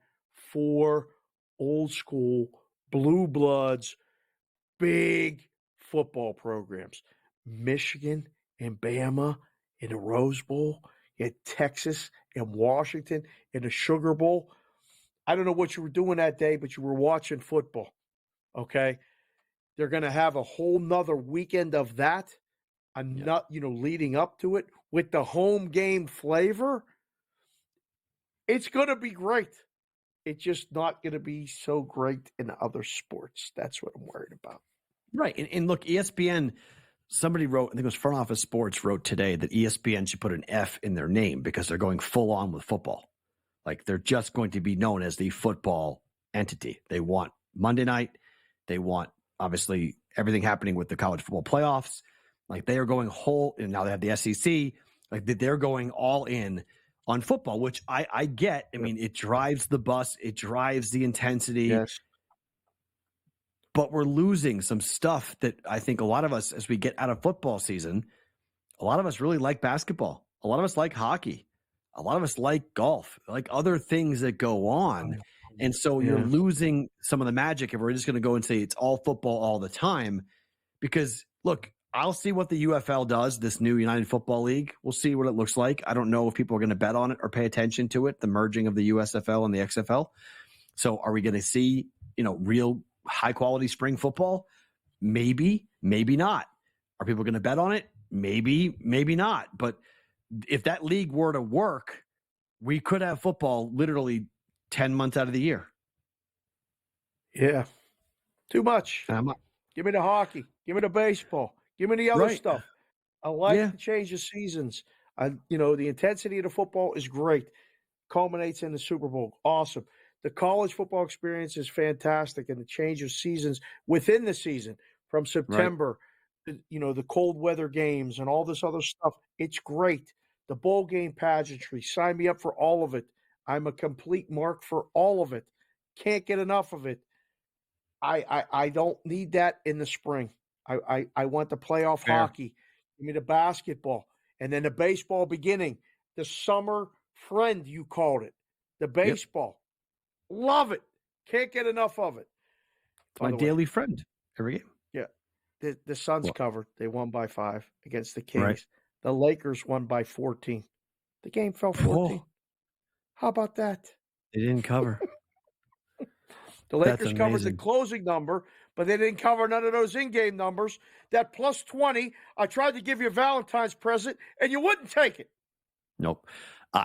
4 old school blue bloods, big football programs. Michigan and Bama in the Rose Bowl. You had Texas and Washington in the Sugar Bowl. I don't know what you were doing that day, but you were watching football. Okay. They're going to have a whole nother weekend of that. Leading up to it with the home game flavor. It's going to be great. It's just not going to be so great in other sports. That's what I'm worried about. Right. And look, ESPN somebody wrote, I think it was Front Office Sports wrote today that ESPN should put an F in their name because they're going full on with football. Like they're just going to be known as the football entity. They want Monday night. They want obviously everything happening with the college football playoffs. Like they are going whole, and now they have the SEC. Like they're going all in on football, which I get. I mean, it drives the bus. It drives the intensity. Yes. But we're losing some stuff that I think a lot of us, as we get out of football season, a lot of us really like basketball. A lot of us like hockey. A lot of us like golf, like other things that go on. And so you're losing some of the magic if we're just going to go and say it's all football all the time. Because, look, I'll see what the UFL does, this new United Football League. We'll see what it looks like. I don't know if people are going to bet on it or pay attention to it, the merging of the USFL and the XFL. So are we going to see, real high-quality spring football? Maybe, maybe not. Are people going to bet on it? Maybe, maybe not. But if that league were to work, we could have football literally 10 months out of the year. Yeah. Too much. Give me the hockey. Give me the baseball. Give me the other stuff. I like the change of seasons. The intensity of the football is great. Culminates in the Super Bowl. Awesome. The college football experience is fantastic, and the change of seasons within the season from September, the cold weather games and all this other stuff. It's great. The bowl game pageantry. Sign me up for all of it. I'm a complete mark for all of it. Can't get enough of it. I don't need that in the spring. I want the playoff hockey. Give me the basketball. And then the baseball beginning. The summer friend, you called it. The baseball. Love it. Can't get enough of it. My daily friend every game. Yeah. The Suns covered. They won by 5 against the Kings. Right. The Lakers won by 14. The game fell 14. How about that? They didn't cover. The Lakers covered the closing number, but they didn't cover none of those in-game numbers. That plus 20, I tried to give you a Valentine's present, and you wouldn't take it. Nope.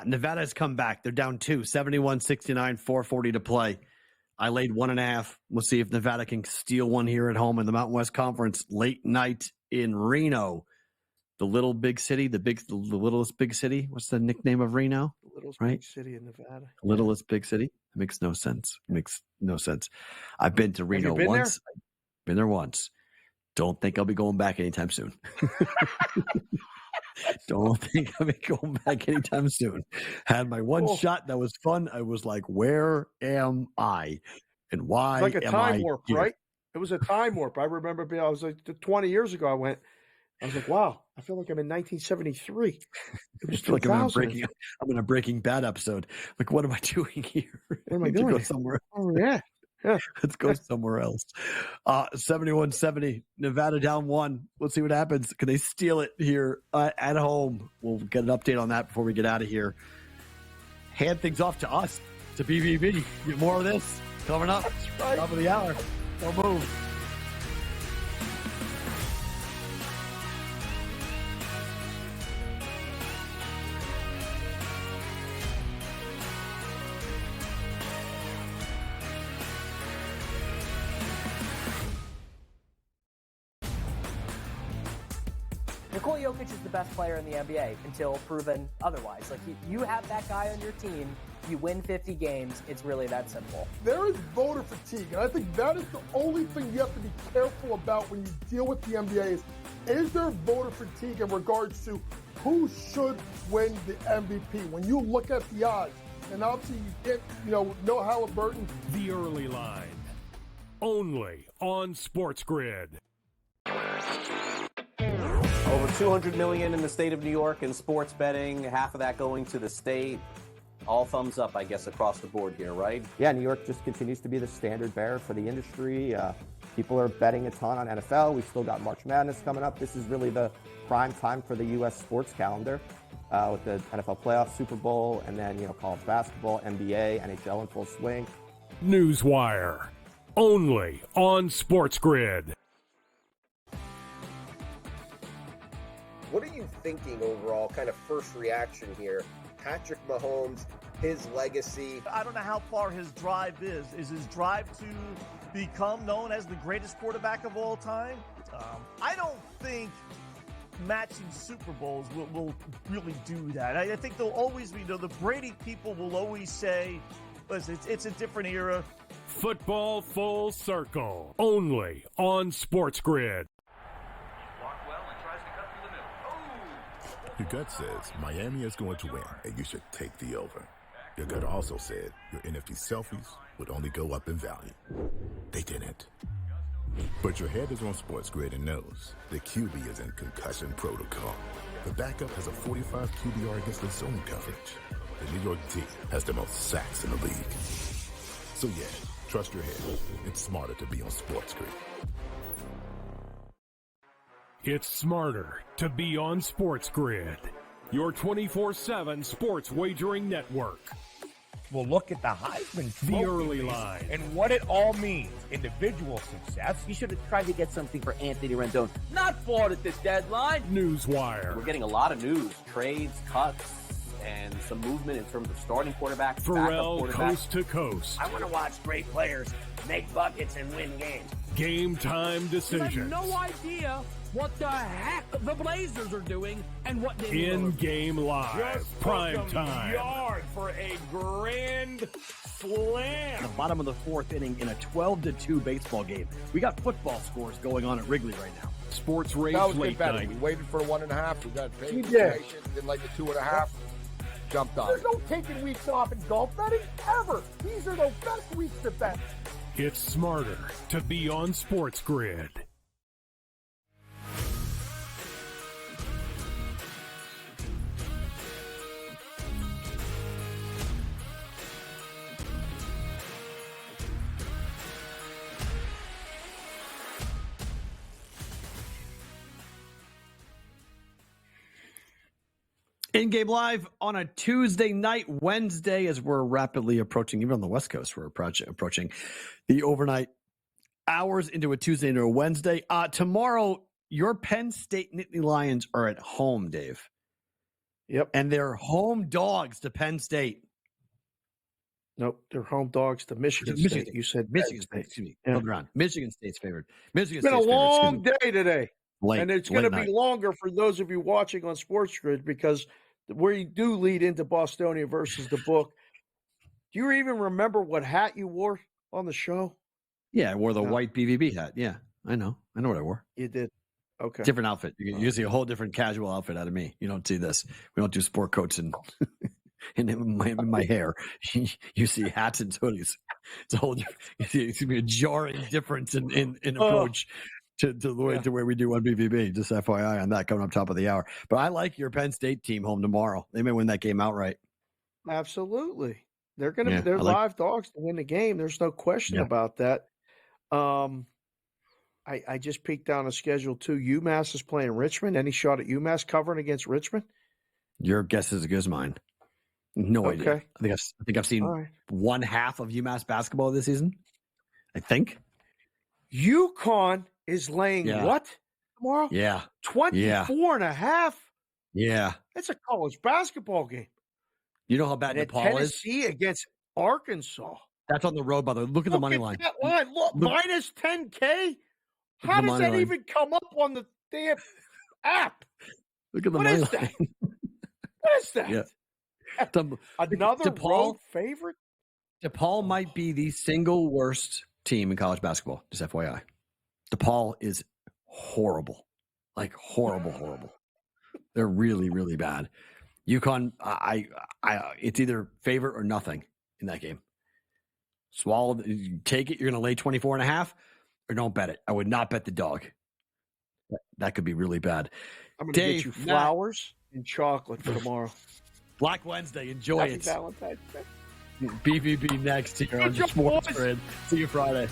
Nevada has come back. They're down 2, 71-69, 4:40 to play. I laid 1.5. We'll see if Nevada can steal one here at home in the Mountain West Conference late night in Reno. The little big city, the littlest big city. What's the nickname of Reno? The littlest big city in Nevada. Littlest big city. It makes no sense. I've been to Reno once. I've been there once. Don't think I'll be going back anytime soon. Don't think I'll be going back anytime soon. Had my one shot that was fun. I was like, where am I? And why it's like a time warp, here? Right? It was a time warp. I remember I was like 20 years ago. I was like, wow, I feel like I'm in 1973. It was like I'm in a Breaking Bad episode. Like, what am I doing here? What am I doing? Go somewhere. Oh, yeah. Let's go somewhere else. 71-70, Nevada down 1. Let's see what happens. Can they steal it here at home? We'll get an update on that before we get out of here. Hand things off to us, to BVB. Get more of this coming up. Top of the hour. Don't move. Nikola Jokic is the best player in the NBA until proven otherwise. Like, you have that guy on your team, you win 50 games, it's really that simple. There is voter fatigue, and I think that is the only thing you have to be careful about when you deal with the NBA is there voter fatigue in regards to who should win the MVP? When you look at the odds, and obviously you get, no Halliburton. The early line, only on SportsGrid. Over $200 million in the state of New York in sports betting, half of that going to the state. All thumbs up, I guess, across the board here, right? Yeah, New York just continues to be the standard bearer for the industry. People are betting a ton on NFL. We've still got March Madness coming up. This is really the prime time for the U.S. sports calendar with the NFL playoffs, Super Bowl, and then, college basketball, NBA, NHL in full swing. Newswire, only on SportsGrid. What are you thinking overall, kind of first reaction here? Patrick Mahomes, his legacy. I don't know how far his drive is. Is his drive to become known as the greatest quarterback of all time? I don't think matching Super Bowls will really do that. I think there'll always be, the Brady people will always say, listen, it's a different era. Football Full Circle, only on SportsGrid. Your gut says Miami is going to win, and you should take the over. Your gut also said your NFT selfies would only go up in value. They didn't. But your head is on SportsGrid and knows the QB is in concussion protocol. The backup has a 45 QBR against the zone coverage. The New York team has the most sacks in the league. So yeah, trust your head. It's smarter to be on SportsGrid. It's smarter to be on SportsGrid, your 24/7 sports wagering network. Well, look at the Heisman Trophy The early race line. and what it all means. Individual success. You should have tried to get something for Anthony Rendon. Not bought at the deadline. Newswire. We're getting a lot of news, trades, cuts, and some movement in terms of starting quarterbacks, Pharrell, backup quarterbacks. coast to coast. I want to watch great players make buckets and win games. Game time You have decisions. no idea what the heck the Blazers are doing and what they In-game live. Just Prime took 'em time. yard for a grand slam. The bottom of the fourth inning in a 12-2 baseball game. We got football scores going on at Wrigley right now. Sports That Rage was good Late betting. We Night. waited for the 1.5. We got paid. We did. Didn't like the 2.5. Jumped on There's it. no taking weeks off in golf betting ever. These are the best weeks to bet. It's smarter to be on SportsGrid. In-game live on a Tuesday night, Wednesday, as we're rapidly approaching, even on the West Coast, we're approaching the overnight hours into a Tuesday into a Wednesday. Tomorrow, your Penn State Nittany Lions are at home, Dave. Yep. And they're home dogs to Penn State. Nope, they're home dogs to Michigan Michigan State. You said Michigan Penn State, excuse me. Yeah. Hold on. Michigan State's favored. Michigan It's been a State's favorite, excuse long me. day today. Late, and it's going late to be night. longer for those of you watching on SportsGrid because we do lead into Bostonia versus the book. Do you even remember what hat you wore on the show? Yeah, I wore the No. white BVB hat. Yeah, I know. I know what I wore. You did. Okay. Different outfit. You see a whole different casual outfit out of me. You don't see this. We don't do sport coats and in my hair. You see hats and hoodies. It's a whole. It's going to be a jarring difference in approach to the way to where we do on BVB. Just FYI on that coming up top of the hour. But I like your Penn State team home tomorrow. They may win that game outright. Absolutely. They're going to Yeah, be they're I like- live dogs to win the game. There's no question Yeah. about that. I just peeked down the schedule too. UMass is playing Richmond. Any shot at UMass covering against Richmond? Your guess is as good as mine. No idea. Okay. I think I've seen All right. one half of UMass basketball this season. I think. UConn is laying Yeah. what tomorrow? Yeah. 24 and a half. Yeah. That's a college basketball game. You know how bad And at DePaul is? Tennessee against Arkansas. That's on the road, by the way. Look at the money line. That line. Look, Look- minus 10K. Look How at the does money that line. even come up on the damn app? Look at the What money is line. that? What is that? Yeah. Another DePaul- road favorite? DePaul might be the single worst team in college basketball, just FYI. DePaul is horrible. Like horrible. They're really, really bad. UConn, I it's either favorite or nothing in that game. Swallow, you take it, you're going to lay 24 and a half, or don't bet it. I would not bet the dog. That could be really bad. I'm going to Dave, get you Matt. flowers and chocolate for tomorrow. Black Wednesday, enjoy Happy it. Valentine's Day. BVB next here on Enjoy Sports it. Grid. See you Friday.